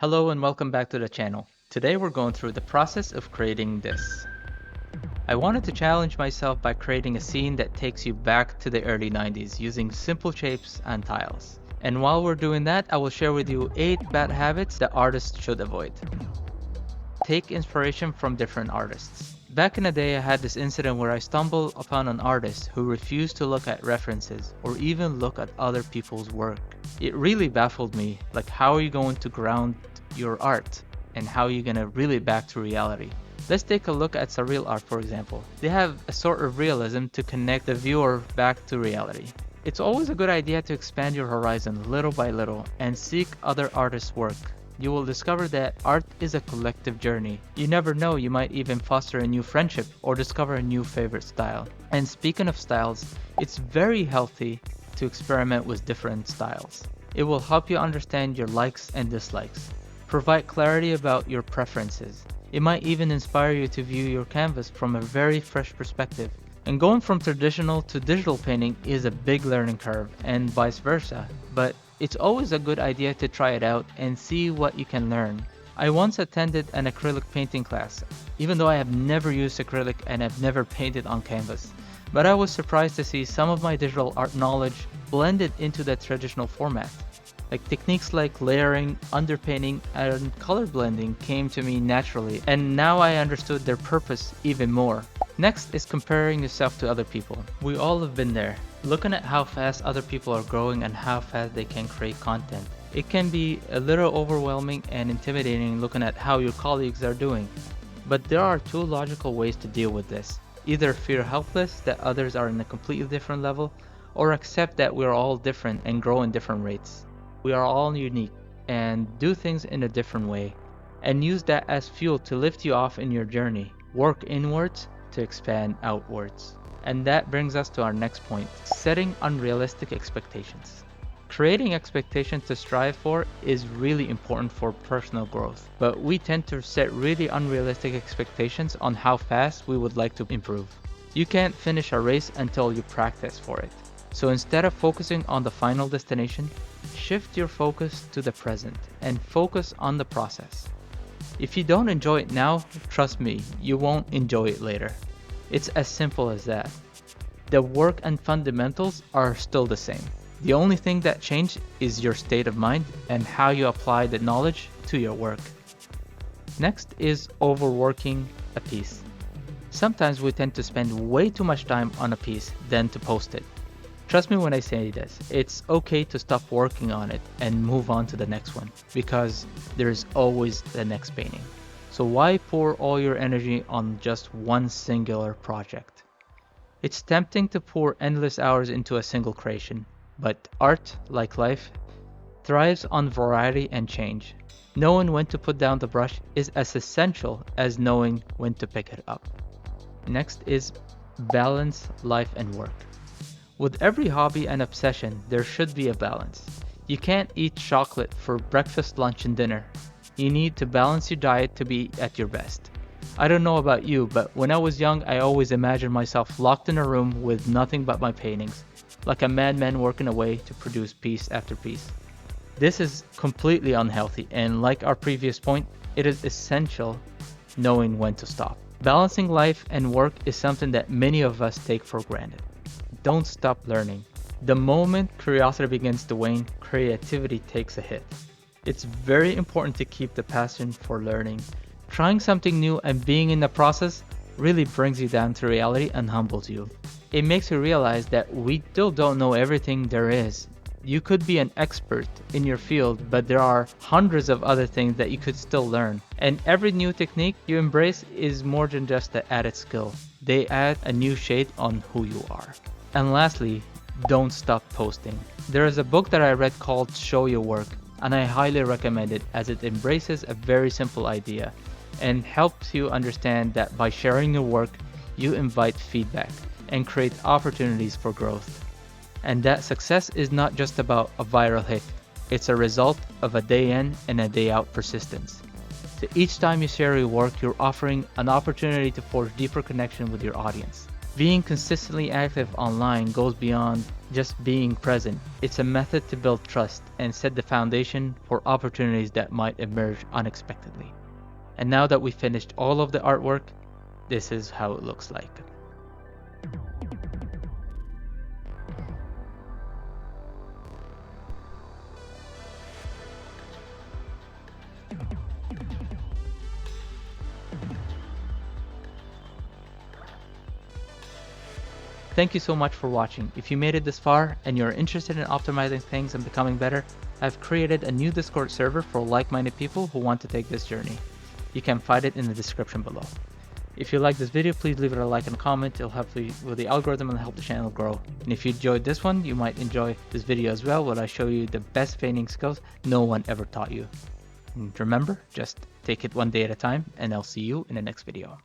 Hello and welcome back to the channel. Today we're going through the process of creating this. I wanted to challenge myself by creating a scene that takes you back to the early 90s using simple shapes and tiles. And while we're doing that, I will share with you 8 bad habits that artists should avoid. Take inspiration from different artists. Back in the day, I had this incident where I stumbled upon an artist who refused to look at references or even look at other people's work. It really baffled me, like how are you going to ground your art and how are you going to reel it back to reality? Let's take a look at surreal art, for example. They have a sort of realism to connect the viewer back to reality. It's always a good idea to expand your horizon little by little and seek other artists' work. You will discover that art is a collective journey. You never know, you might even foster a new friendship or discover a new favorite style. And speaking of styles, it's very healthy to experiment with different styles. It will help you understand your likes and dislikes. Provide clarity about your preferences. It might even inspire you to view your canvas from a very fresh perspective. And going from traditional to digital painting is a big learning curve, and vice versa. But it's always a good idea to try it out and see what you can learn. I once attended an acrylic painting class, even though I have never used acrylic and have never painted on canvas. But I was surprised to see some of my digital art knowledge blended into the traditional format. Like techniques like layering, underpainting, and color blending came to me naturally, and now I understood their purpose even more. Next is comparing yourself to other people. We all have been there, looking at how fast other people are growing and how fast they can create content. It can be a little overwhelming and intimidating looking at how your colleagues are doing. But there are two logical ways to deal with this. Either feel helpless that others are in a completely different level, or accept that we're all different and grow in different rates. We are all unique and do things in a different way, and use that as fuel to lift you off in your journey. Work inwards to expand outwards. And that brings us to our next point, setting unrealistic expectations. Creating expectations to strive for is really important for personal growth, but we tend to set really unrealistic expectations on how fast we would like to improve. You can't finish a race until you practice for it. So instead of focusing on the final destination, shift your focus to the present and focus on the process. If you don't enjoy it now, trust me, you won't enjoy it later. It's as simple as that. The work and fundamentals are still the same. The only thing that changed is your state of mind and how you apply the knowledge to your work. Next is overworking a piece. Sometimes we tend to spend way too much time on a piece than to post it. Trust me when I say this, it's okay to stop working on it and move on to the next one, because there's always the next painting. So why pour all your energy on just one singular project? It's tempting to pour endless hours into a single creation, but art, like life, thrives on variety and change. Knowing when to put down the brush is as essential as knowing when to pick it up. Next is balance life and work. With every hobby and obsession, there should be a balance. You can't eat chocolate for breakfast, lunch, and dinner. You need to balance your diet to be at your best. I don't know about you, but when I was young, I always imagined myself locked in a room with nothing but my paintings, like a madman working away to produce piece after piece. This is completely unhealthy, and like our previous point, it is essential knowing when to stop. Balancing life and work is something that many of us take for granted. Don't stop learning. The moment curiosity begins to wane, creativity takes a hit. It's very important to keep the passion for learning. Trying something new and being in the process really brings you down to reality and humbles you. It makes you realize that we still don't know everything there is. You could be an expert in your field, but there are hundreds of other things that you could still learn. And every new technique you embrace is more than just an added skill. They add a new shade on who you are. And lastly, don't stop posting. There is a book that I read called Show Your Work, and I highly recommend it as it embraces a very simple idea and helps you understand that by sharing your work, you invite feedback and create opportunities for growth. And that success is not just about a viral hit, it's a result of a day in and a day out persistence. So each time you share your work, you're offering an opportunity to forge deeper connection with your audience. Being consistently active online goes beyond just being present. It's a method to build trust and set the foundation for opportunities that might emerge unexpectedly. And now that we've finished all of the artwork, this is how it looks like. Thank you so much for watching. If you made it this far and you're interested in optimizing things and becoming better, I've created a new Discord server for like-minded people who want to take this journey. You can find it in the description below. If you like this video, please leave it a like and comment. It'll help with the algorithm and help the channel grow. And if you enjoyed this one, you might enjoy this video as well, where I show you the best painting skills no one ever taught you. And remember, just take it one day at a time, and I'll see you in the next video.